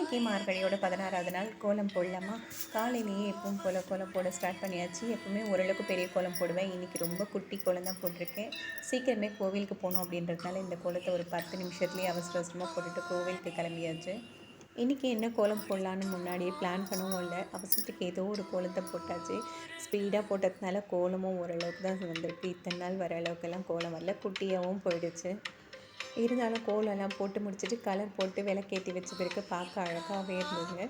இன்றைக்கி மார்கழியோட 16வது நாள் கோலம் போடலாமா. காலையிலேயே எப்பவும் போல் கோலம் போட ஸ்டார்ட் பண்ணியாச்சு. எப்பவுமே ஓரளவுக்கு பெரிய கோலம் போடுவேன். இன்றைக்கி ரொம்ப குட்டி கோலம் தான் போட்டிருக்கேன். சீக்கிரமே கோவிலுக்கு போகணும் அப்படின்றதுனால இந்த கோலத்தை ஒரு 10 நிமிஷத்துலேயே அவசர அவசரமாக போட்டுட்டு கோவிலுக்கு கிளம்பியாச்சு. இன்றைக்கி என்ன கோலம் போடலான்னு முன்னாடியே பிளான் பண்ணவும் இல்லை. அவசரத்துக்கு ஏதோ ஒரு கோலத்தை போட்டாச்சு. ஸ்பீடாக போட்டதுனால கோலமும் ஓரளவுக்கு தான் வந்திருக்கு. இத்தனை நாள் வர அளவுக்கெல்லாம் கோலம் வரல, குட்டியாகவும் போயிடுச்சு. இருந்தாலும் கோலம்லாம் போட்டு முடிச்சுட்டு கலர் போட்டு விளக்கேற்றி வச்ச பிறகு பார்க்க அழகாகவே இருந்ததுங்க.